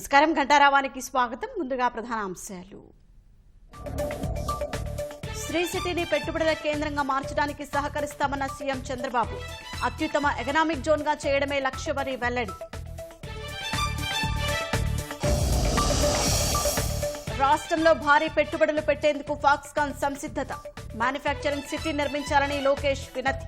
నమస్కారం. ఘంటారావానికి స్వాగతం. ముందుగా ప్రధాన అంశాలు. శ్రీ సిటీని పెట్టుబడుల కేంద్రంగా మార్చడానికి సహకరిస్తామన్న సీఎం చంద్రబాబు. అత్యుత్తమ ఎకనామిక్ జోన్గా చేయడమే లక్ష్యమని వెల్లడి. రాష్ట్రంలో భారీ పెట్టుబడులు పెట్టేందుకు ఫాక్స్కాన్ సంసిద్ధత. మ్యానుఫ్యాక్చరింగ్ సిటీ నిర్మించాలని లోకేష్ వినతి.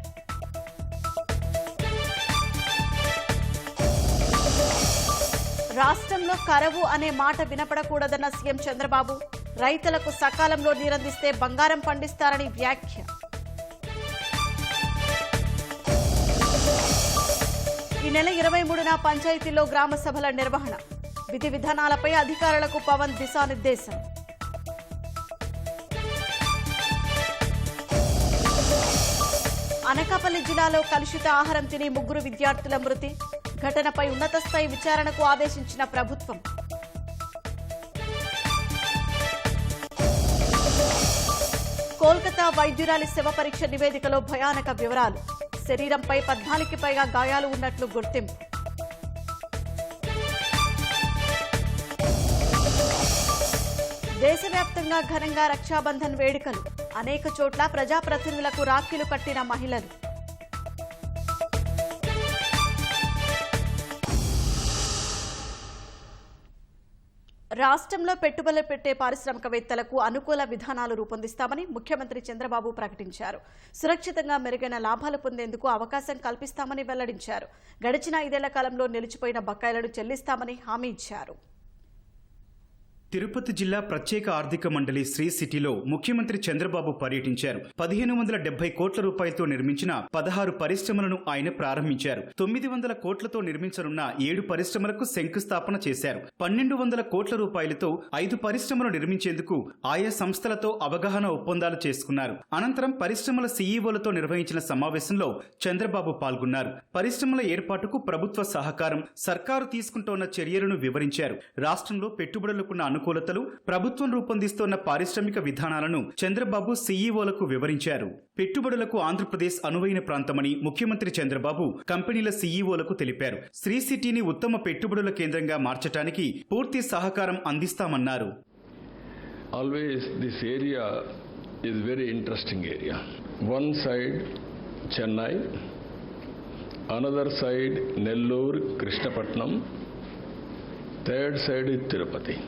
రాష్ట్రంలో కరవు అనే మాట వినపడకూడదన్న సీఎం చంద్రబాబు. రైతులకు సకాలంలో నీరందిస్తే బంగారం పండిస్తారని వ్యాఖ్య. ఈ నెల 23న పంచాయతీల్లో గ్రామ సభల నిర్వహణ. విధి విధానాలపై అధికారులకు పవన్ దిశానిర్దేశం. అనకాపల్లి జిల్లాలో కలుషిత ఆహారం తిని 3 విద్యార్థుల మృతి. ఘటనపై ఉన్నత స్థాయి విచారణకు ఆదేశించిన ప్రభుత్వం. కోల్కతా వైద్యురాలి శవ పరీక్ష నివేదికలో భయానక వివరాలు. శరీరంపై 14కి పైగా గాయాలు ఉన్నట్లు గుర్తింపు. దేశవ్యాప్తంగా ఘనంగా రక్షాబంధన్ వేడుకలు. అనేక చోట్ల ప్రజాప్రతినిధులకు రాఖీలు కట్టిన మహిళలు. రాష్ట్రంలో పెట్టుబడులు పెట్టే పారిశ్రామికవేత్తలకు అనుకూల విధానాలు రూపొందిస్తామని ముఖ్యమంత్రి చంద్రబాబు ప్రకటించారు. సురక్షితంగా మెరుగైన లాభాలు పొందేందుకు అవకాశం కల్పిస్తామని వెల్లడించారు. గడిచిన 5 ఏళ్ల కాలంలో నిలిచిపోయిన బకాయిలను చెల్లిస్తామని హామీ ఇచ్చారు. తిరుపతి జిల్లా ప్రత్యేక ఆర్థిక మండలి శ్రీ సిటీలో ముఖ్యమంత్రి చంద్రబాబు పర్యటించారు. 1570 కోట్ల రూపాయలతో నిర్మించిన 16 పరిశ్రమలను ఆయన ప్రారంభించారు. 900 కోట్లతో నిర్మించనున్న 7 పరిశ్రమలకు శంకుస్థాపన చేశారు. 1200 కోట్ల రూపాయలతో 5 పరిశ్రమలు నిర్మించేందుకు ఆయా సంస్థలతో అవగాహన ఒప్పందాలు చేసుకున్నారు. అనంతరం పరిశ్రమల సీఈఓలతో నిర్వహించిన సమావేశంలో చంద్రబాబు పాల్గొన్నారు. పరిశ్రమల ఏర్పాటుకు ప్రభుత్వ సహకారం, సర్కారు తీసుకుంటోన్న చర్యలను వివరించారు. రాష్ట్రంలో పెట్టుబడులకున్న అనుకూలతలు, ప్రభుత్వం రూపొందిస్తోన్న పారిశ్రామిక విధానాలను చంద్రబాబు సీఈఓలకు వివరించారు. పెట్టుబడులకు ఆంధ్రప్రదేశ్ అనువైన ప్రాంతమని ముఖ్యమంత్రి చంద్రబాబు కంపెనీల సీఈఓలకు తెలిపారు. శ్రీ సిటీని ఉత్తమ పెట్టుబడుల కేంద్రంగా మార్చడానికి పూర్తి సహకారం అందిస్తామన్నారు. Always this area is very interesting area. One side Chennai, another side Nellore, Krishnapatnam, third side is Tirupati.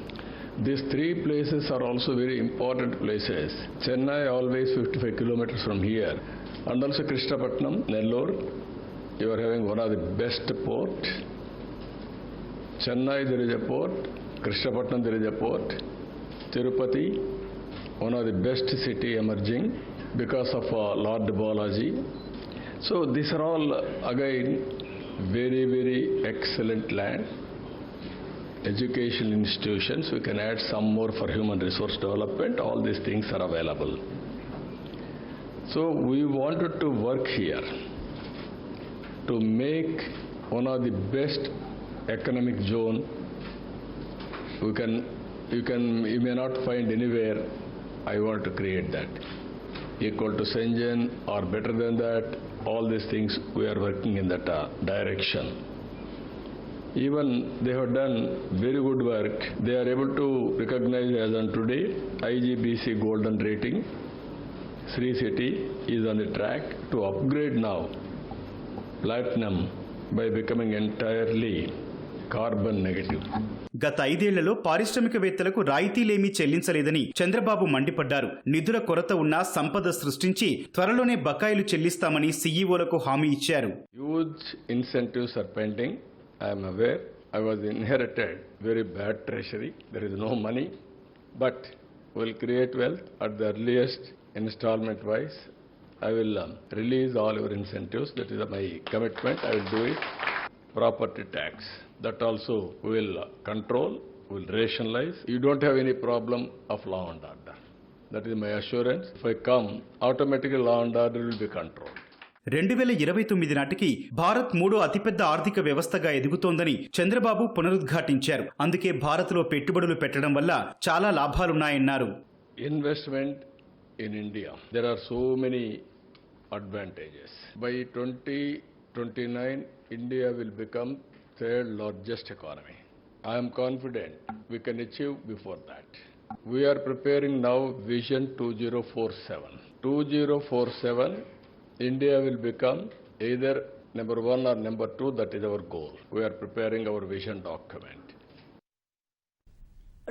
These 3 places are also very important places. Chennai always 55 kilometers from here, and also Krishnapatnam, Nellore, you are having one of the best port. Chennai there is a port, Krishnapatnam there is a port, Tirupati one of the best city emerging because of Lord Balaji. So these are all again very, very excellent land. Educational institutions, we can add some more for human resource development. All these things are available. So we wanted to work here to make one of the best economic zone you may not find anywhere. I want to create that. Equal to Shenzhen or better than that, all these things we are working in that direction. Even they have done very good work. They are able to recognize as on today IGBC golden rating. Sri City is on the track to upgrade now platinum by becoming entirely carbon negative. గత 5 ఏళ్లలో పారిశ్రామికవేత్తలకు రాయితీలేమీ చెల్లించలేదని చంద్రబాబు మండిపడ్డారు. నిధుల కొరత ఉన్నా సంపద సృష్టించి త్వరలోనే బకాయిలు చెల్లిస్తామని సీఈఓలకు హామీ ఇచ్చారు. Huge incentives are pending. I am aware. I was inherited very bad treasury. There is no money, but we will create wealth at the earliest installment wise. I will release all your incentives. That is my commitment. I will do it. Property tax, that also we will control, we will rationalize. You don't have any problem of law and order. That is my assurance. If I come, automatically law and order will be controlled. 2029 నాటికి భారత్ 3వ అతిపెద్ద ఆర్థిక వ్యవస్థగా ఎదుగుతోందని చంద్రబాబు పునరుద్ఘాటించారు. అందుకే భారత్లో పెట్టుబడులు పెట్టడం వల్ల చాలా లాభాలున్నాయన్నారు. Investment in India, there are so many advantages. By 2029, India will become third largest economy. I am confident we can achieve before that. We are preparing now Vision 2047. 2047, India will become either number 1 or number 2, that is our goal. We are preparing our vision document.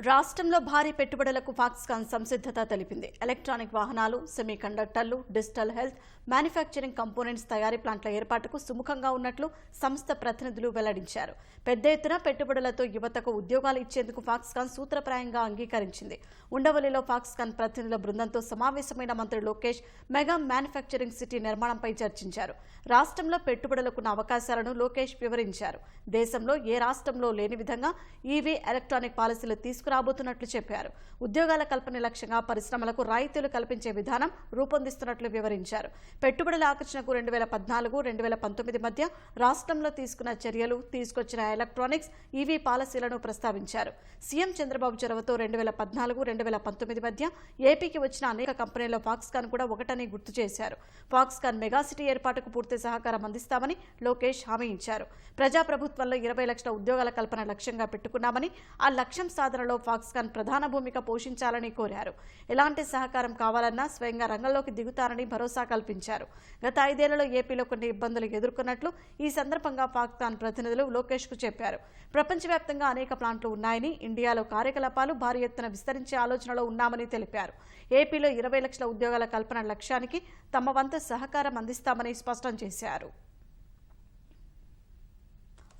రాష్ట్రంలో భారీ పెట్టుబడులకు Foxconn సంసిద్ధత తెలిపింది. Electronic వాహనాలు, semi కండక్టర్లు, digital health, manufacturing components తయారీ ప్లాంట్ల ఏర్పాటుకు సుముఖంగా ఉన్నట్లు సంస్థ ప్రతినిధులు వెల్లడించారు. పెద్ద ఎత్తున పెట్టుబడులతో యువతకు ఉద్యోగాలు ఇచ్చేందుకు ఫాక్స్కాన్ సూత్రప్రాయంగా అంగీకరించింది. ఉండవల్లిలో ఫాక్స్కాన్ ప్రతినిధుల బృందంతో సమావేశమైన మంత్రి లోకేష్ మెగా మ్యానుఫ్యాక్చరింగ్ సిటీ నిర్మాణంపై చర్చించారు. రాష్ట్రంలో పెట్టుబడులకున్న అవకాశాలను లోకేష్ వివరించారు. దేశంలో ఏ రాష్ట్రంలో లేని విధంగా ఈవీ ఎలక్ట్రానిక్ పాలసీలు తీసుకురాబోతున్నట్లు చెప్పారు. ఉద్యోగాల కల్పన లక్ష్యంగా పరిశ్రమలకు రాయితీలు కల్పించే విధానం రూపొందిస్తున్నట్లు వివరించారు. పెట్టుబడుల ఆకర్షణకు 2014-2019 మధ్య రాష్ట్రంలో తీసుకున్న చర్యలు, తీసుకొచ్చిన ఎలక్ట్రానిక్స్, ఈవీ పాలసీలను ప్రస్తావించారు. సీఎం చంద్రబాబు చొరవతో 2014-2019 మధ్య ఏపీకి వచ్చిన అనేక కంపెనీల్లో ఫాక్స్కాన్ కూడా ఒకటని గుర్తు చేశారు. ఫాక్స్కాన్ మెగాసిటీ ఏర్పాటుకు పూర్తి సహకారం అందిస్తామని లోకేష్ హామీ ఇచ్చారు. ప్రజాప్రభుత్వంలో 20 లక్షల ఉద్యోగాల కల్పన లక్ష్యంగా పెట్టుకున్నామని, ఆ లక్ష్యం సాధనలో ఫాక్స్కాన్ ప్రధాన భూమిక పోషించాలని కోరారు. ఎలాంటి సహకారం కావాలన్నా స్వయంగా రంగంలోకి దిగుతారని భరోసా కల్పించారు. గత 5 ఏళ్లలో ఏపీలో కొన్ని ఇబ్బందులు ఎదుర్కొన్నట్లు ఈ సందర్భంగా ఫాక్స్కాన్ ప్రతినిధులు లోకేష్కు చెప్పారు. ప్రపంచవ్యాప్తంగా అనేక ప్లాంట్లు ఉన్నాయని, ఇండియాలో కార్యకలాపాలు భారీ ఎత్తున విస్తరించే ఆలోచనలో ఉన్నామని తెలిపారు. ఏపీలో 20 లక్షల ఉద్యోగాల కల్పన లక్ష్యానికి తమ వంతు సహకారం అందిస్తామని స్పష్టం చేశారు.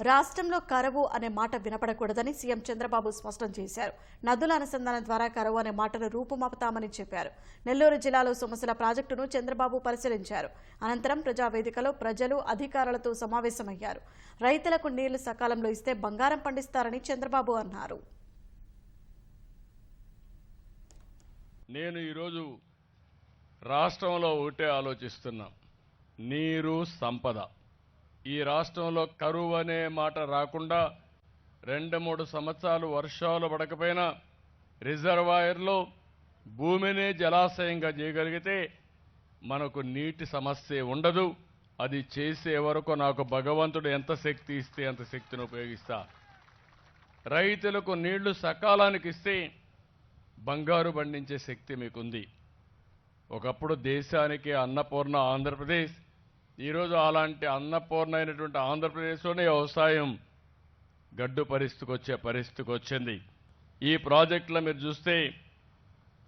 రాష్ట్రంలో కరువు అనే మాట వినపడకూడదని సీఎం చంద్రబాబు స్పష్టం చేశారు. నదుల అనుసంధానం ద్వారా కరువు అనే మాటను రూపుమాపుతామని చెప్పారు. నెల్లూరు జిల్లాలో సొమసల ప్రాజెక్టును చంద్రబాబు పరిశీలించారు. అనంతరం ప్రజావేదికలో ప్రజలు, అధికారులతో సమావేశమయ్యారు. రైతులకు నీళ్లు సకాలంలో ఇస్తే బంగారం పండిస్తారని చంద్రబాబు అన్నారు. నేను ఈరోజు రాష్ట్రంలో ఒకటే ఆలోచిస్తున్నా, నీరు సంపద. ఈ రాష్ట్రంలో కరువు అనే మాట రాకుండా 2-3 సంవత్సరాలు వర్షాలు పడకపోయినా రిజర్వాయర్లో భూమిని జలాశయంగా చేయగలిగితే మనకు నీటి సమస్య ఉండదు. అది చేసే వరకు నాకు భగవంతుడు ఎంత శక్తి ఇస్తే అంత శక్తిని ఉపయోగిస్తా. రైతులకు నీళ్లు సకాలానికి ఇస్తే బంగారు పండించే శక్తి మీకుంది. ఒకప్పుడు దేశానికి అన్నపూర్ణ ఆంధ్రప్రదేశ్, ఈరోజు అలాంటి అన్నపూర్ణ అయినటువంటి ఆంధ్రప్రదేశ్లోనే వ్యవసాయం గడ్డు పరిస్థితికి వచ్చింది. ఈ ప్రాజెక్టులో మీరు చూస్తే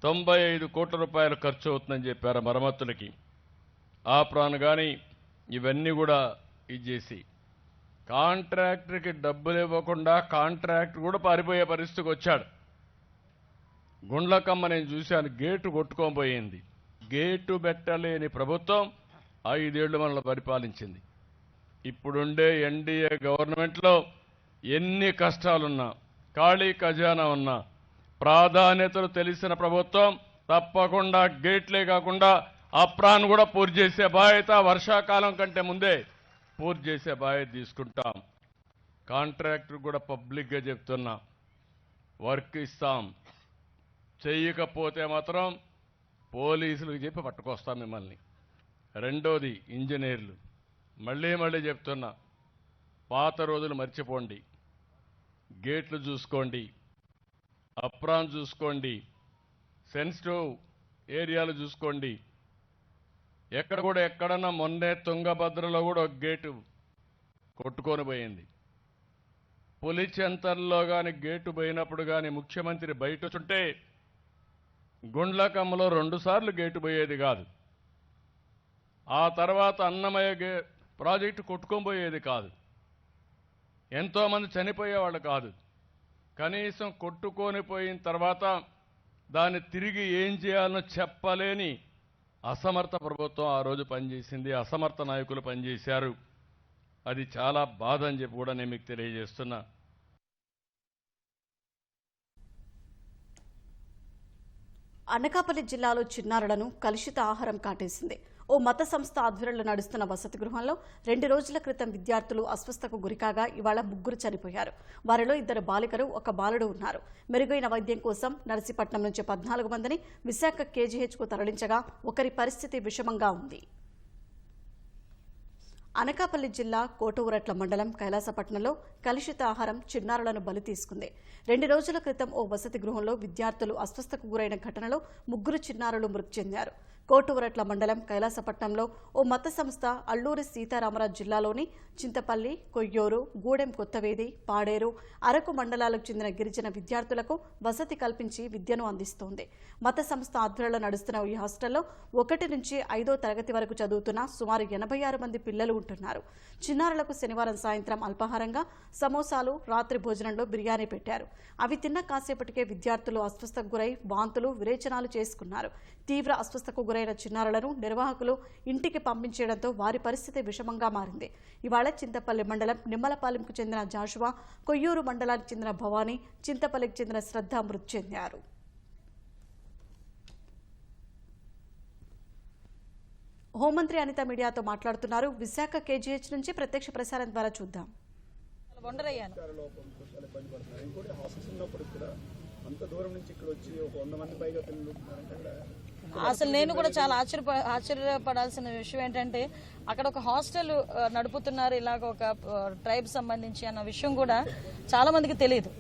95 కోట్ల రూపాయలు ఖర్చు అవుతుందని చెప్పారు మరమ్మతులకి. ఆ ప్రాన్ కానీ ఇవన్నీ కూడా ఇచ్చేసి కాంట్రాక్టర్కి డబ్బులు ఇవ్వకుండా కాంట్రాక్టర్ కూడా పారిపోయే పరిస్థితికి వచ్చాడు. గుండ్లకమ్మ నేను చూశాను, గేటు కొట్టుకొని పోయింది. గేటు పెట్టలేని ప్రభుత్వం 5 ఏళ్లు మనల్ని పరిపాలించింది. ఇప్పుడుండే ఎన్డీఏ గవర్నమెంట్లో ఎన్ని కష్టాలున్నా, ఖాళీ ఖజానా ఉన్నా, ప్రాధాన్యతలు తెలిసిన ప్రభుత్వం తప్పకుండా గేట్లే కాకుండా అప్రాన్ కూడా పూర్తి చేసే బాధ్యత వర్షాకాలం కంటే ముందే పూర్తి చేసే బాధ్యత తీసుకుంటాం. కాంట్రాక్టర్ కూడా పబ్లిక్గా చెప్తున్నా, వర్క్ ఇస్తాం, చెయ్యకపోతే మాత్రం పోలీసులకు చెప్పి పట్టుకొస్తాం మిమ్మల్ని. రెండోది ఇంజనీర్లు, మళ్ళీ చెప్తున్నా, పాత రోజులు మర్చిపోండి. గేట్లు చూసుకోండి, అప్రాన్ చూసుకోండి, సెన్సిటివ్ ఏరియాలు చూసుకోండి. ఎక్కడన్నా మొన్నే తుంగభద్రలో కూడా ఒక గేటు కొట్టుకొని పోయింది. పులిచెంతల్లో కానీ గేటు పోయినప్పుడు కానీ ముఖ్యమంత్రి బయట వచ్చుంటే గుండ్లకమ్మలో 2 సార్లు గేటు పోయేది కాదు. ఆ తర్వాత అన్నమయ్య ప్రాజెక్టు కొట్టుకొని పోయేది కాదు. ఎంతోమంది చనిపోయేవాళ్ళు కాదు. కనీసం కొట్టుకొని పోయిన తర్వాత దాన్ని తిరిగి ఏం చేయాలనో చెప్పలేని అసమర్థ ప్రభుత్వం ఆ రోజు పనిచేసింది. అసమర్థ నాయకులు పనిచేశారు. అది చాలా బాధ అని చెప్పి కూడా నేను మీకు తెలియజేస్తున్నా. అనకాపల్లి జిల్లాలో చిన్నారులను కలుషిత ఆహారం కాటేసింది. ఓ మత సంస్థ ఆధ్వర్యంలో నడుస్తున్న వసతి గృహంలో 2 రోజుల క్రితం విద్యార్థులు అస్వస్థకు గురికాగా ఇవాళ 3 చనిపోయారు. వారిలో 2 బాలికలు, 1 బాలుడు ఉన్నారు. మెరుగైన వైద్యం కోసం నర్సీపట్నం నుంచి 14 మందిని విశాఖ కేజీహెచ్కు తరలించగా ఒకరి పరిస్థితి విషమంగా ఉంది. అనకాపల్లి జిల్లా కోటూరట్ల మండలం కైలాసపట్నంలో కలుషిత ఆహారం చిన్నారులను బలి తీసుకుంది. 2 రోజుల క్రితం ఓ వసతి గృహంలో విద్యార్థులు అస్వస్థకు గురైన ఘటనలో 3 చిన్నారులు మృతి చెందారు. కోటూరట్ల మండలం కైలాసపట్నంలో ఓ మత సంస్థ అల్లూరి సీతారామరాజు జిల్లాలోని చింతపల్లి, కొయ్యూరు, గూడెం కొత్తవేది, పాడేరు, అరకు మండలాలకు చెందిన గిరిజన విద్యార్థులకు వసతి కల్పించి విద్యను అందిస్తోంది. మత సంస్థ ఆధ్వర్యంలో నడుస్తున్న ఈ హాస్టల్లో 1 నుంచి 5వ తరగతి వరకు చదువుతున్న సుమారు 86 మంది పిల్లలు ఉంటున్నారు. చిన్నారులకు శనివారం సాయంత్రం అల్పాహారంగా సమోసాలు, రాత్రి భోజనంలో బిర్యానీ పెట్టారు. అవి తిన్న కాసేపటికే విద్యార్థులు అస్వస్థకు గురై వాంతులు, విరేచనాలు చేసుకున్నారు. తీవ్ర అస్వస్థకు గురైన చిన్నారులను నిర్వాహకులు ఇంటికి పంపించేయడంతో వారి పరిస్థితి విషమంగా మారింది. ఇవాళ చింతపల్లి మండలం నిమ్మలపాలెంకు చెందిన జాషువా, కొయ్యూరు మండలానికి చెందిన భవానీ, చింతపల్లికి చెందిన శ్రద్ధ మృతి చెందారు. హోంమంత్రి అనిత మీడియాతో మాట్లాడుతున్నారు. విశాఖ కేజీహెచ్ నుంచి ప్రత్యక్ష ప్రసారం ద్వారా చూద్దాం. అసలు నేను కూడా చాలా ఆశ్చర్యపడాల్సిన విషయం ఏంటంటే అక్కడ ఒక హాస్టల్ నడుపుతున్నారు ఇలాగ ఒక ట్రైబ్ సంబంధించి అన్న విషయం కూడా చాలా మందికి తెలియదు.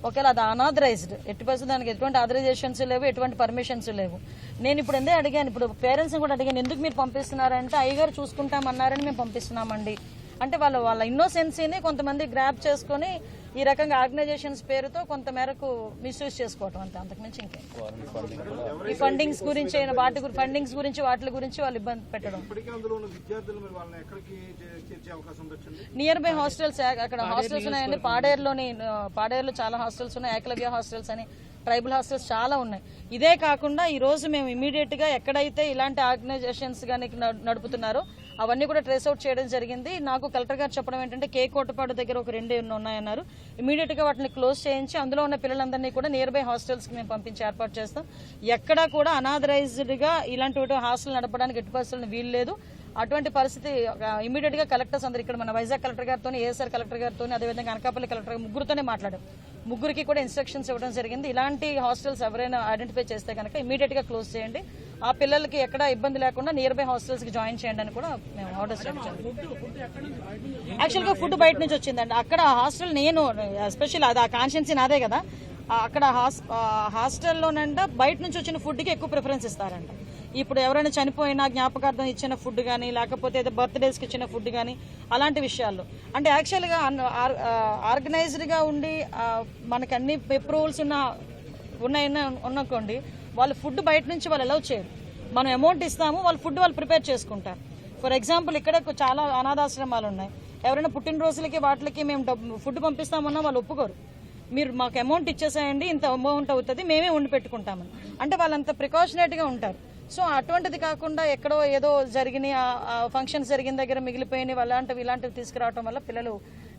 ఒకవేళ అది అనాథరైజ్డ్, 80% దానికి ఎటువంటి ఆథరైజేషన్స్ లేవు, ఎటువంటి పర్మిషన్స్ లేవు. నేను ఇప్పుడు ఎందే అడిగాను, ఇప్పుడు పేరెంట్స్ కూడా అడిగాను, ఎందుకు మీరు పంపిస్తున్నారంటే అయ్యగారు చూసుకుంటామన్నారని మేము పంపిస్తున్నామండి అంటే వాళ్ళ ఇన్నోసెన్సీని కొంతమంది గ్రాప్ చేసుకుని ఈ రకంగా ఆర్గనైజేషన్స్ పేరుతో కొంత మేరకు మిస్యూజ్ చేసుకోవటం అంతే, అంతకుమించి ఇంకే ఈ ఫండింగ్స్ గురించి వాటి గురించి వాళ్ళు ఇబ్బంది పెట్టడం. నియర్ బై హాస్టల్స్, అక్కడ హాస్టల్స్ ఉన్నాయండి. పాడేరులో చాలా హాస్టల్స్ ఉన్నాయి, ఏకలవ్య హాస్టల్స్ అని ట్రైబల్ హాస్టల్స్ చాలా ఉన్నాయి. ఇదే కాకుండా ఈ రోజు మేము ఇమీడియట్ గా ఎక్కడైతే ఇలాంటి ఆర్గనైజేషన్స్ కానీ నడుపుతున్నారో అవన్నీ కూడా ట్రేస్ అవుట్ చేయడం జరిగింది. నాకు కలెక్టర్ గారు చెప్పడం ఏంటంటే కోటపాడు దగ్గర ఒక 2 ఉన్నాయన్నారు. ఇమీడియట్ గా వాటిని క్లోజ్ చేయించి అందులో ఉన్న పిల్లలందరినీ కూడా నియర్ బై హాస్టల్స్ కి మేము పంపించి ఏర్పాటు చేస్తాం. ఎక్కడా కూడా అనాథరైజ్డ్ గా ఇలాంటి హాస్టల్ నడపడానికి ఎట్టి పరిస్థితులను వీలు లేదు. అటువంటి పరిస్థితి ఇమీడియట్ గా కలెక్టర్స్ అందరూ ఇక్కడ మన వైజాగ్ కలెక్టర్ గారితో, ఏఎస్ఆర్ కలెక్టర్ గారితో, అదేవిధంగా అనకాపల్లి కలెక్టర్ గారు ముగ్గురుతోనే మాట్లాడాం. ముగ్గురికి కూడా ఇన్స్ట్రక్షన్స్ ఇవ్వడం జరిగింది. ఇలాంటి హాస్టల్స్ ఎవరైనా ఐడెంటిఫై చేస్తే కనుక ఇమీడియట్ గా క్లోజ్ చేయండి, ఆ పిల్లలకి ఎక్కడ ఇబ్బంది లేకుండా నియర్ బై హాస్టల్స్ కి జాయిన్ చేయండి అని కూడా మేము ఆర్డర్స్ ఇచ్చాము. యాక్చువల్ గా ఫుడ్ బయట నుంచి వచ్చిందండి. అక్కడ హాస్టల్ నేను ఎస్పెషల్ అది ఆ కాన్షియన్సీ నాదే కదా, అక్కడ హాస్టల్లోనంట బయట నుంచి వచ్చిన ఫుడ్కి ఎక్కువ ప్రిఫరెన్స్ ఇస్తారంట. ఇప్పుడు ఎవరైనా చనిపోయినా జ్ఞాపకార్థం ఇచ్చిన ఫుడ్ కానీ, లేకపోతే ఏదో బర్త్డేస్కి ఇచ్చిన ఫుడ్ కానీ, అలాంటి విషయాల్లో అంటే యాక్చువల్గా ఆర్గనైజ్డ్గా ఉండి మనకి అన్ని అప్రూవల్స్ ఉన్నకోండి వాళ్ళు ఫుడ్ బయట నుంచి వాళ్ళు అలౌ చేయరు. మనం అమౌంట్ ఇస్తాము, వాళ్ళు ఫుడ్ వాళ్ళు ప్రిపేర్ చేసుకుంటారు. ఫర్ ఎగ్జాంపుల్ ఇక్కడ చాలా అనాథాశ్రమాలు ఉన్నాయి. ఎవరైనా పుట్టినరోజులకి వాటికి మేము ఫుడ్ పంపిస్తామన్నా వాళ్ళు ఒప్పుకోరు. మీరు మాకు అమౌంట్ ఇచ్చేసేయండి, ఇంత అమౌంట్ అవుతుంది, మేమే వండి పెట్టుకుంటామని అంటే వాళ్ళంత ప్రికాషనేట్గా ఉంటారు. సో అటువంటిది కాకుండా ఎక్కడో ఏదో జరిగిన ఫంక్షన్స్ జరిగిన దగ్గర మిగిలిపోయిన ఇలాంటివి తీసుకురావడం వల్ల పిల్లలు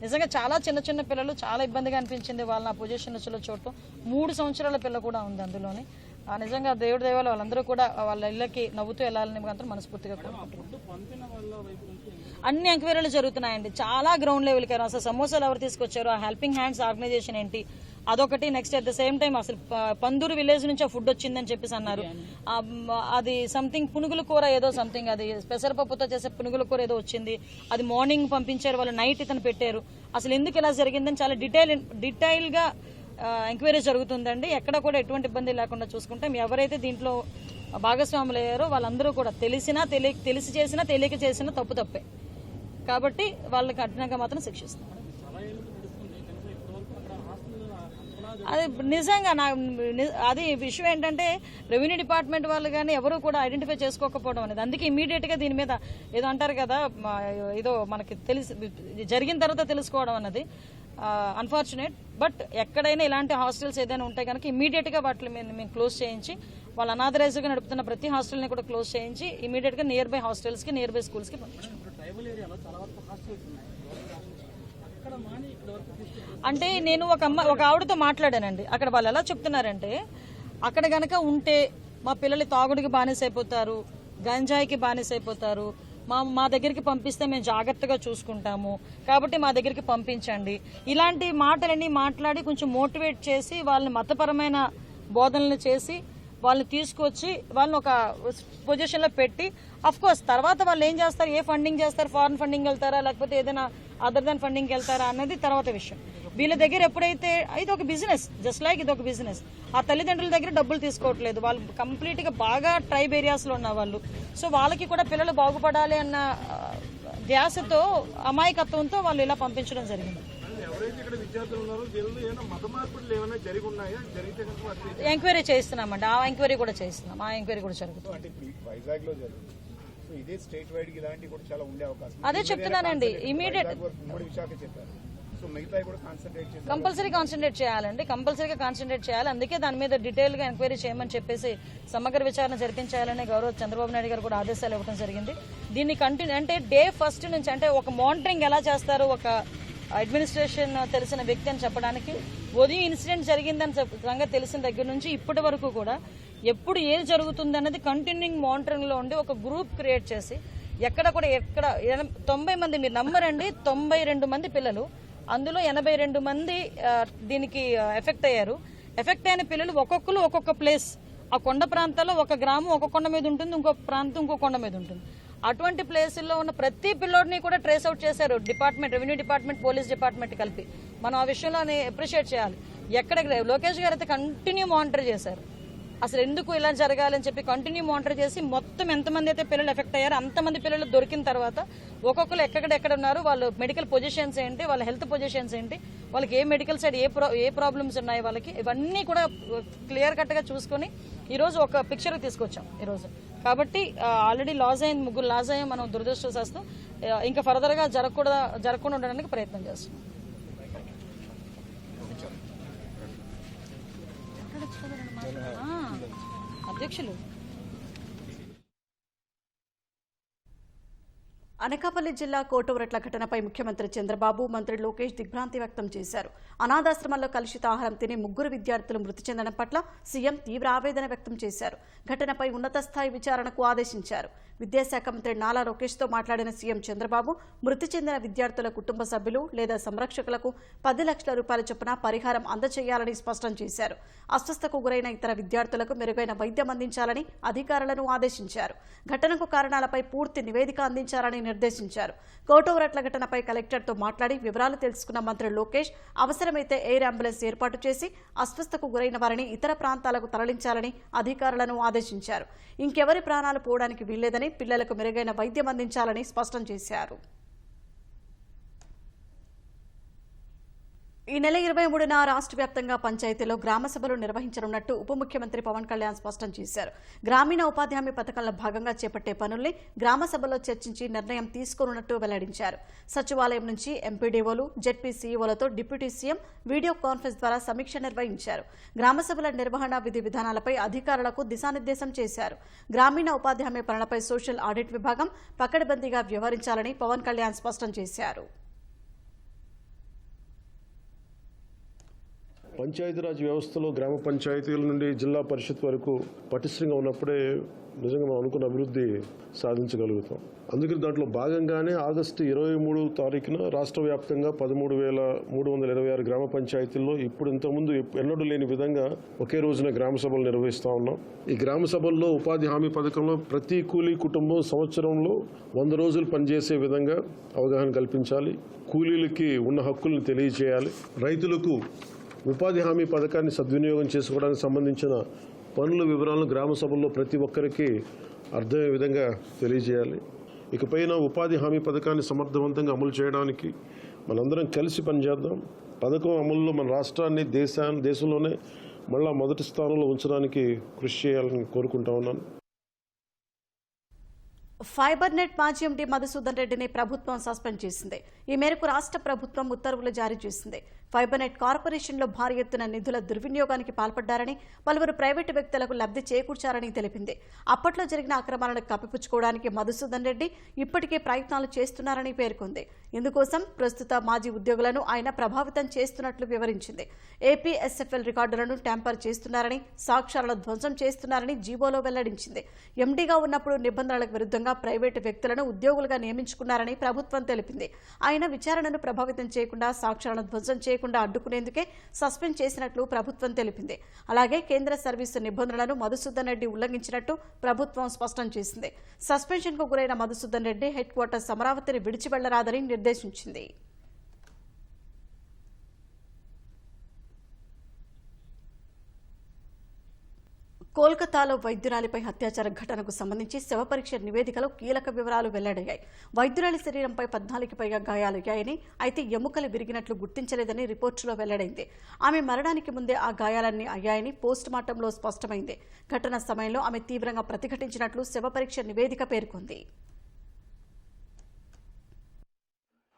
నిజంగా చాలా చిన్న పిల్లలు చాలా ఇబ్బందిగా అనిపించింది. వాళ్ళ పొజిషన్లో చూడటం 3 సంవత్సరాల పిల్ల కూడా ఉంది అందులోని. నిజంగా దేవుడి దైవాలు వాళ్ళందరూ కూడా వాళ్ళ ఇళ్ళకి నవ్వుతూ వెళ్ళాలని మాత్రం మనస్ఫూర్తిగా కోరుకుంటున్నాం. అన్ని ఎంక్వైరీలు జరుగుతున్నాయండి, చాలా గ్రౌండ్ లెవెల్కి. అసలు సమోసాలు ఎవరు తీసుకొచ్చారు, ఆ హెల్పింగ్ హ్యాండ్స్ ఆర్గనైజేషన్ ఏంటి, అదొకటి. Next at the same time అసలు పందూరు విలేజ్ నుంచి ఆ ఫుడ్ వచ్చిందని చెప్పేసి అన్నారు. అది సంథింగ్ పునుగుల కూర ఏదో సంథింగ్, అది పెసరపప్పుతో చేసే పునుగుల కూర ఏదో వచ్చింది. అది మార్నింగ్ పంపించారు, వాళ్ళు నైట్ ఇతను పెట్టారు. అసలు ఎందుకు ఇలా జరిగిందని చాలా డీటెయిల్గా ఎంక్వైరీ జరుగుతుందండి. ఎక్కడ కూడా ఎటువంటి ఇబ్బంది లేకుండా చూసుకుంటాం. ఎవరైతే దీంట్లో భాగస్వాములు అయ్యారో వాళ్ళందరూ కూడా తెలిసి చేసినా తెలియక చేసినా తప్పే కాబట్టి వాళ్ళకి కఠినంగా మాత్రం శిక్షిస్తాం. అది నిజంగా అది విషయం ఏంటంటే రెవెన్యూ డిపార్ట్మెంట్ వాళ్ళు కానీ ఎవరు కూడా ఐడెంటిఫై చేసుకోకపోవడం అనేది. అందుకే ఇమీడియట్ గా దీని మీద ఏదో అంటారు కదా, ఏదో మనకి జరిగిన తర్వాత తెలుసుకోవడం అన్నది అన్ఫార్చునేట్. బట్ ఎక్కడైనా ఇలాంటి హాస్టల్స్ ఏదైనా ఉంటే కనుక ఇమీడియట్ గా వాటిని మేము క్లోజ్ చేయించి, వాళ్ళు అనాథరైజ్డ్ గా నడుపుతున్న ప్రతి హాస్టల్ని కూడా క్లోజ్ చేయించి ఇమీడియట్ గా నియర్ బై హాస్టల్స్ కి, నియర్ బై స్కూల్స్ కి పంపించాం. అంటే నేను ఒక ఆవిడతో మాట్లాడానండి. అక్కడ వాళ్ళు ఎలా చెప్తున్నారంటే అక్కడ గనక ఉంటే మా పిల్లలు తాగుడికి బానిసైపోతారు, గంజాయికి బానిసైపోతారు, మా దగ్గరికి పంపిస్తే మేము జాగ్రత్తగా చూసుకుంటాము, కాబట్టి మా దగ్గరికి పంపించండి, ఇలాంటి మాటలన్నీ మాట్లాడి కొంచెం మోటివేట్ చేసి వాళ్ళని మతపరమైన బోధనలు చేసి వాళ్ళని తీసుకొచ్చి వాళ్ళని ఒక పొజిషన్లో పెట్టి కోర్స్ తర్వాత వాళ్ళు ఏం చేస్తారు, ఏ ఫండింగ్ చేస్తారు, ఫారెన్ ఫండింగ్ వెళ్తారా లేకపోతే ఏదైనా అదర్ దాన్ ఫండింగ్కి వెళ్తారా అన్నది తర్వాత విషయం. వీళ్ళ దగ్గర ఎప్పుడైతే ఇది ఒక బిజినెస్, జస్ట్ లైక్ ఇది ఒక బిజినెస్, ఆ తల్లిదండ్రుల దగ్గర డబ్బులు తీసుకోవట్లేదు, వాళ్ళు కంప్లీట్గా బాగా ట్రైబ్ ఏరియాస్లో ఉన్న వాళ్ళు. సో వాళ్ళకి కూడా పిల్లలు బాగుపడాలి అన్న ధ్యాసతో అమాయకత్వంతో వాళ్ళు ఇలా పంపించడం జరిగింది. ఎంక్వైరీ చేస్తున్నామండి, ఆ ఎంక్వైరీ కూడా చేస్తున్నాం, ఆ ఎంక్వైరీ కూడా జరుగుతుంది. అదే చెప్తున్నానండి, ఇమీడియట్ కంపల్సరీ కాన్సన్ట్రేట్ చేయాలండి, కంపల్సరీగా కాన్సన్ట్రేట్ చేయాలి. అందుకే దాని మీద డీటెయిల్ గా ఎంక్వైరీ చేయమని చెప్పేసి సమగ్ర విచారణ జరిపించాలని గౌరవ చంద్రబాబు నాయుడు గారు కూడా ఆదేశాలు ఇవ్వడం జరిగింది. దీన్ని కంటిన్యూ అంటే డే ఫస్ట్ నుంచి అంటే ఒక మానిటరింగ్ ఎలా చేస్తారు ఒక అడ్మినిస్ట్రేషన్ తెలిసిన వ్యక్తి అని చెప్పడానికి, ఉదయం ఇన్సిడెంట్ జరిగిందని సంగతి తెలిసిన దగ్గర నుంచి ఇప్పటి వరకు కూడా ఎప్పుడు ఏది జరుగుతుంది అన్నది కంటిన్యూయింగ్ మానిటరింగ్ లో ఉండి ఒక గ్రూప్ క్రియేట్ చేసి ఎక్కడ 90 మంది, మీరు నమ్మరండి, 92 మంది పిల్లలు, అందులో 82 మంది దీనికి ఎఫెక్ట్ అయ్యారు. ఎఫెక్ట్ అయిన పిల్లలు ఒక్కొక్కరు ఒక్కొక్క ప్లేస్, ఆ కొండ ప్రాంతాల్లో ఒక గ్రామం ఒక కొండ మీద ఉంటుంది, ఇంకో ప్రాంతం ఇంకో కొండ మీద ఉంటుంది. అటువంటి ప్లేసుల్లో ఉన్న ప్రతి పిల్లోడిని కూడా ట్రేస్ అవుట్ చేశారు department, revenue department, police department కలిపి. మనం ఆ విషయంలో అప్రిషియేట్ చేయాలి. లోకేష్ గారు అయితే కంటిన్యూ మానిటర్ చేశారు, అసలు ఎందుకు ఇలా జరగాలని చెప్పి కంటిన్యూ మానిటర్ చేసి మొత్తం ఎంతమంది అయితే పిల్లలు ఎఫెక్ట్ అయ్యారు అంతమంది పిల్లలు దొరికిన తర్వాత ఒక్కొక్కరు ఎక్కడ ఉన్నారు, వాళ్ళు మెడికల్ పొజిషన్స్ ఏంటి, వాళ్ళ హెల్త్ పొజిషన్స్ ఏంటి, వాళ్ళకి ఏ మెడికల్ సైడ్ ఏ ప్రాబ్లమ్స్ ఉన్నాయి వాళ్ళకి, ఇవన్నీ కూడా క్లియర్ కట్గా చూసుకొని ఈరోజు ఒక పిక్చర్ తీసుకొచ్చాం ఈరోజు. కాబట్టి ఆల్రెడీ లాస్ అయింది, 3 లాస్ అయ్యాం మనం, దురదృష్టవశాస్తు ఇంకా ఫర్దర్గా జరగకుండా ఉండడానికి ప్రయత్నం చేస్తున్నాం. అధ్యక్షులు అనకాపల్లి జిల్లా కోటవరట్ల ఘటనపై ముఖ్యమంత్రి చంద్రబాబు, మంత్రి లోకేష్ దిగ్భ్రాంతి వ్యక్తం చేశారు. అనాథాశ్రమంలో కలుషిత ఆహారం తిని 3 విద్యార్థులు మృతి చెందడం పట్ల సీఎం తీవ్ర ఆవేదన వ్యక్తం చేశారు. ఘటనపై ఉన్నత స్థాయి విచారణకు ఆదేశించారు. విద్యాశాఖ మంత్రి నాలా లోకేష్తో మాట్లాడిన సీఎం చంద్రబాబు మృతి చెందిన విద్యార్థుల కుటుంబ సభ్యులు లేదా సంరక్షకులకు 10 లక్షల రూపాయల చొప్పున పరిహారం అందజేయాలని స్పష్టం చేశారు. అస్వస్థకు గురైన ఇతర విద్యార్థులకు మెరుగైన వైద్యం అందించాలని అధికారులను ఆదేశించారు. ఘటనకు కారణాలపై పూర్తి నివేదిక అందించాలని నిర్దేశించారు. కోటవరట్ల ఘటనపై కలెక్టర్తో మాట్లాడి వివరాలు తెలుసుకున్న మంత్రి లోకేష్ అవసరమైతే ఎయిర్ అంబులెన్స్ ఏర్పాటు చేసి అస్వస్థకు గురైన వారిని ఇతర ప్రాంతాలకు తరలించాలని అధికారులను ఆదేశించారు. ఇంకెవరి ప్రాణాలు పోవడానికి వీల్లేదని, పిల్లలకు మెరుగైన వైద్యం అందించాలని స్పష్టం చేశారు. ఈ నెల 23న రాష్ట్ర వ్యాప్తంగా పంచాయతీలో గ్రామ సభలు నిర్వహించనున్నట్టు ఉప ముఖ్యమంత్రి పవన్ కళ్యాణ్ స్పష్టం చేశారు. గ్రామీణ ఉపాధి హామీ పథకంలో భాగంగా చేపట్టే పనుల్ని గ్రామ సభలో చర్చించి నిర్ణయం తీసుకోనున్నట్టు వెల్లడించారు. సచివాలయం నుంచి ఎంపీడీఓలు, జెడ్పీ సీఈఓలతో డిప్యూటీ సీఎం వీడియో కాన్ఫరెన్స్ ద్వారా సమీక్ష నిర్వహించారు. గ్రామ సభల నిర్వహణ విధి విధానాలపై అధికారులకు దిశానిర్దేశం చేశారు. గ్రామీణ ఉపాధి హామీ పనులపై సోషల్ ఆడిట్ విభాగం పకడ్బందీగా వ్యవహరించాలని పవన్ కళ్యాణ్ స్పష్టం చేశారు. పంచాయతీరాజ్ వ్యవస్థలో గ్రామ పంచాయతీల నుండి జిల్లా పరిషత్ వరకు పటిష్టంగా ఉన్నప్పుడే నిజంగా మనం అనుకున్న అభివృద్ధి సాధించగలుగుతాం. అందుకని దాంట్లో భాగంగానే ఆగస్టు 23వ తారీఖున రాష్ట్ర వ్యాప్తంగా 13,326 గ్రామ పంచాయతీల్లో ఇప్పుడు ఇంతకుముందు ఎన్నడూ లేని విధంగా ఒకే రోజున గ్రామ సభలు నిర్వహిస్తూ ఉన్నాం. ఈ గ్రామ సభల్లో ఉపాధి హామీ పథకంలో ప్రతి కూలీ కుటుంబం సంవత్సరంలో 100 రోజులు పనిచేసే విధంగా అవగాహన కల్పించాలి. కూలీలకి ఉన్న హక్కులను తెలియజేయాలి. రైతులకు ఉపాధి హామీ పథకాన్ని సద్వినియోగం చేసుకోవడానికి సంబంధించిన పనుల వివరాలను గ్రామ సభల్లో ప్రతి ఒక్కరికి అర్థమయ్యే విధంగా తెలియజేయాలి. ఇకపైన ఉపాధి హామీ పథకాన్ని సమర్థవంతంగా అమలు చేయడానికి మనందరం కలిసి పనిచేద్దాం. పథకం అమలులో మన రాష్ట్రాన్ని, దేశంలోనే మళ్ళా మొదటి స్థానంలో ఉంచడానికి కృషి చేయాలని కోరుకుంటా ఉన్నాను. ఫైబర్ నెట్ మాజీ ఎండీ మధుసూదన్ రెడ్డిని ప్రభుత్వం సస్పెండ్ చేసింది. ఈ మేరకు రాష్ట్ర ప్రభుత్వం ఉత్తర్వులు జారీ చేసింది. ఫైబర్ నెట్ కార్పొరేషన్లో భారీ ఎత్తున నిధుల దుర్వినియోగానికి పాల్పడ్డారని, పలువురు ప్రైవేటు వ్యక్తులకు లబ్ధి చేకూర్చారని తెలిపింది. అప్పట్లో జరిగిన అక్రమాలను కప్పిపుచ్చుకోవడానికి మధుసూదన్ రెడ్డి ఇప్పటికే ప్రయత్నాలు చేస్తున్నారని పేర్కొంది. ఇందుకోసం ప్రస్తుత మాజీ ఉద్యోగులను ఆయన ప్రభావితం చేస్తున్నట్లు వివరించింది. ఏపీఎస్ఎఫ్ఎల్ రికార్డులను ట్యాంపర్ చేస్తున్నారని, సాక్ష్యాలను ధ్వంసం చేస్తున్నారని జీవోలో వెల్లడించింది. ఎండీగా ఉన్నప్పుడు నిబంధనలకు విరుద్ధంగా ప్రైవేటు వ్యక్తులను ఉద్యోగులుగా నియమించుకున్నారని ప్రభుత్వం తెలిపింది. ఆయన విచారణను ప్రభావితం చేయకుండా, సాక్ష్యాలను ధ్వంసం చేయకుండా చేయకుండా అడ్డుకునేందుకే సస్పెండ్ చేసినట్లు ప్రభుత్వం తెలిపింది. అలాగే కేంద్ర సర్వీసు నిబంధనలను మధుసూదన్ రెడ్డి ఉల్లంఘించినట్టు ప్రభుత్వం స్పష్టం చేసింది. సస్పెన్షన్కు గురైన మధుసూదన్ రెడ్డి హెడ్ క్వార్టర్స్ అమరావతిని విడిచి వెళ్లరాదని నిర్దేశించింది. కోల్కతాలో వైద్యురాలిపై అత్యాచార ఘటనకు సంబంధించి శవపరీక్ష నివేదికలో కీలక వివరాలు వెల్లడయ్యాయి. వైద్యురాలి శరీరంపై 14కి పైగా గాయాలయ్యాయని, అయితే ఎముకలు విరిగినట్లు గుర్తించలేదని రిపోర్టులో వెల్లడైంది. ఆమె మరణానికి ముందే ఆ గాయాలన్నీ అయ్యాయని పోస్టుమార్టంలో స్పష్టమైంది. ఘటన సమయంలో ఆమె తీవ్రంగా ప్రతిఘటించినట్లు శవపరీక్ష నివేదిక పేర్కొంది.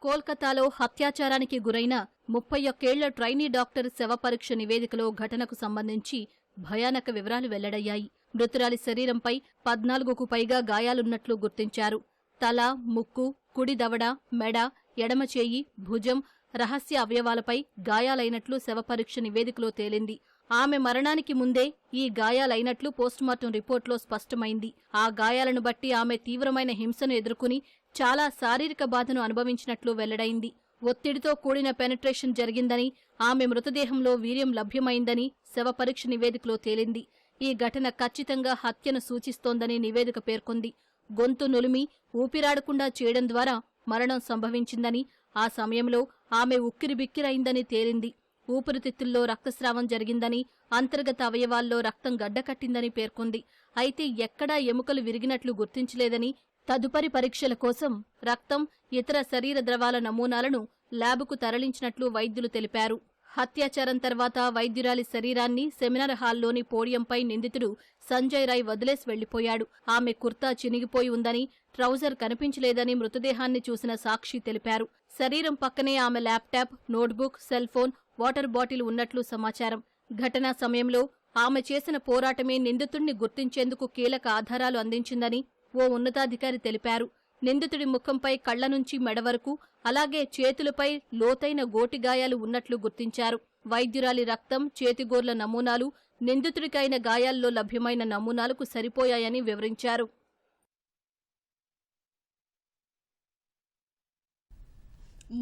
కోల్కతాలో హత్యాచారానికి గురైన 31 ఏళ్ల ట్రైనీ డాక్టర్ శవపరీక్ష నివేదికలో ఘటనకు సంబంధించి భయానక వివరాలు వెల్లడయ్యాయి. మృతురాలి శరీరంపై 14కు పైగా గాయాలున్నట్లు గుర్తించారు. తల, ముక్కు, కుడి దవడ, మెడ, ఎడమ చేయి, భుజం, రహస్య అవయవాలపై గాయాలైనట్లు శవపరీక్ష నివేదికలో తేలింది. ఆమె మరణానికి ముందే ఈ గాయాలైనట్లు పోస్టుమార్టం రిపోర్టులో స్పష్టమైంది. ఆ గాయాలను బట్టి ఆమె తీవ్రమైన హింసను ఎదుర్కొని చాలా శారీరక బాధను అనుభవించినట్లు వెల్లడైంది. ఒత్తిడితో కూడిన పెనట్రేషన్ జరిగిందని, ఆమె మృతదేహంలో వీర్యం లభ్యమైందని శవపరీక్ష నివేదికలో తేలింది. ఈ ఘటన ఖచ్చితంగా హత్యను సూచిస్తోందని నివేదిక పేర్కొంది. గొంతు నులిమి ఊపిరాడకుండా చేయడం ద్వారా మరణం సంభవించిందని, ఆ సమయంలో ఆమె ఉక్కిరిబిక్కిరైందని తేలింది. ఊపిరితిత్తుల్లో రక్తస్రావం జరిగిందని, అంతర్గత అవయవాల్లో రక్తం గడ్డకట్టిందని పేర్కొంది. అయితే ఎక్కడా ఎముకలు విరిగినట్లు గుర్తించలేదని, తదుపరి పరీక్షల కోసం రక్తం, ఇతర శరీర ద్రవాల నమూనాలను ల్యాబుకు తరలించినట్లు వైద్యులు తెలిపారు. హత్యాచారం తర్వాత వైద్యురాలి శరీరాన్ని సెమినార్ హాల్లోని పోడియంపై నిందితుడు సంజయ్ రాయ్ వదిలేసి వెళ్లిపోయాడు. ఆమె కుర్తా చినిగిపోయి ఉందని, ట్రౌజర్ కనిపించలేదని మృతదేహాన్ని చూసిన సాక్షి తెలిపారు. శరీరం పక్కనే ఆమె laptop, notebook, cell phone, water bottle ఉన్నట్లు సమాచారం. ఘటనా సమయంలో ఆమె చేసిన పోరాటమే నిందితుడిని గుర్తించేందుకు కీలక ఆధారాలు అందించిందని ఓ ఉన్నతాధికారి తెలిపారు. నిందితుడి ముఖంపై కళ్ల నుంచి మెడ వరకు, అలాగే చేతులపై లోతైన గోటిగాయాలు ఉన్నట్లు గుర్తించారు. వైద్యురాలి రక్తం, చేతిగోర్ల నమూనాలు నిందితుడికైన గాయాల్లో లభ్యమైన నమూనాలకు సరిపోయాయని వివరించారు.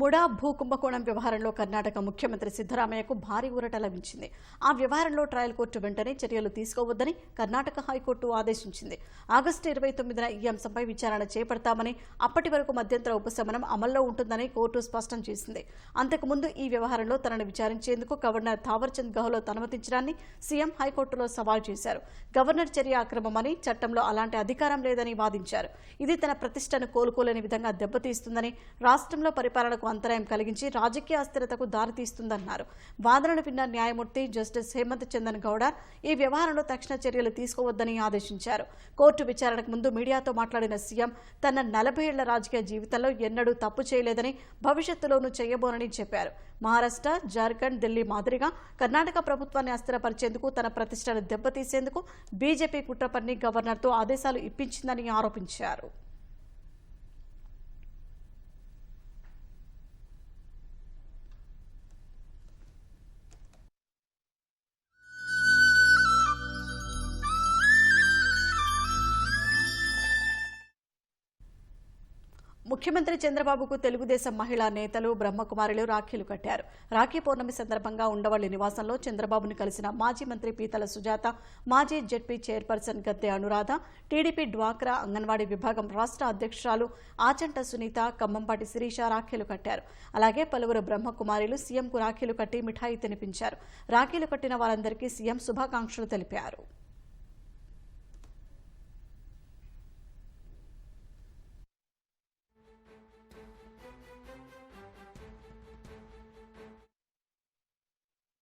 ముడా భూకుంభకోణం వ్యవహారంలో కర్ణాటక ముఖ్యమంత్రి సిద్ధరామయ్యకు భారీ ఊరట లభించింది. ఆ వ్యవహారంలో ట్రయల్ కోర్టు వెంటనే చర్యలు తీసుకోవద్దని కర్ణాటక హైకోర్టు ఆదేశించింది. ఆగస్టు 29న ఈ అంశంపై విచారణ చేపడతామని, అప్పటి వరకు మధ్యంతర ఉపశమనం అమల్లో ఉంటుందని కోర్టు స్పష్టం చేసింది. అంతకుముందు ఈ వ్యవహారంలో తనను విచారించేందుకు గవర్నర్ థావర్చంద్ గెహ్లోట్ అనుమతించడాన్ని సీఎం హైకోర్టులో సవాల్ చేశారు. గవర్నర్ చర్య అక్రమమని, చట్టంలో అలాంటి అధికారం లేదని వాదించారు. ఇది తన ప్రతిష్టను కోలుకోలేని విధంగా దెబ్బతీస్తుందని, రాష్ట్రంలో పరిపాలన అంతరాయం కలిగించి రాజకీయ అస్థిరతకు దారితీస్తుందన్నారు. వాదనలు విన్న న్యాయమూర్తి జస్టిస్ హేమంత్ చందన్ గౌడ ఈ వ్యవహారంలో తక్షణ చర్యలు తీసుకోవద్దని ఆదేశించారు. కోర్టు విచారణకు ముందు మీడియాతో మాట్లాడిన సీఎం తన 40 ఏళ్ల రాజకీయ జీవితంలో ఎన్నడూ తప్పు చేయలేదని, భవిష్యత్తులోనూ చేయబోనని చెప్పారు. మహారాష్ట్ర, జార్ఖండ్, ఢిల్లీ మాదిరిగా కర్ణాటక ప్రభుత్వాన్ని అస్థిరపరిచేందుకు, తన ప్రతిష్టను దెబ్బతీసేందుకు బీజేపీ కుట్ర పన్ని గవర్నర్తో ఆదేశాలు ఇప్పించిందని ఆరోపించారు. ముఖ్యమంత్రి చంద్రబాబుకు తెలుగుదేశం మహిళా నేతలు, బ్రహ్మకుమారులు రాఖీలు కట్టారు. రాఖీ పౌర్ణమి సందర్భంగా ఉండవల్లి నివాసంలో చంద్రబాబును కలిసిన మాజీ మంత్రి పీతల సుజాత, మాజీ జెడ్పీ చైర్పర్సన్ గద్దె అనురాధ, టీడీపీ డ్వాక్రా అంగన్వాడీ విభాగం రాష్ట్ర అధ్యక్షురాలు ఆచంట సునీత, ఖమ్మంపాటి శిరీష రాఖీలు కట్టారు. అలాగే పలువురు బ్రహ్మకుమారులు సీఎంకు రాఖీలు కట్టి మిఠాయి తినిపించారు. రాఖీలు కట్టిన వారందరికీ సీఎం శుభాకాంక్షలు తెలిపారు.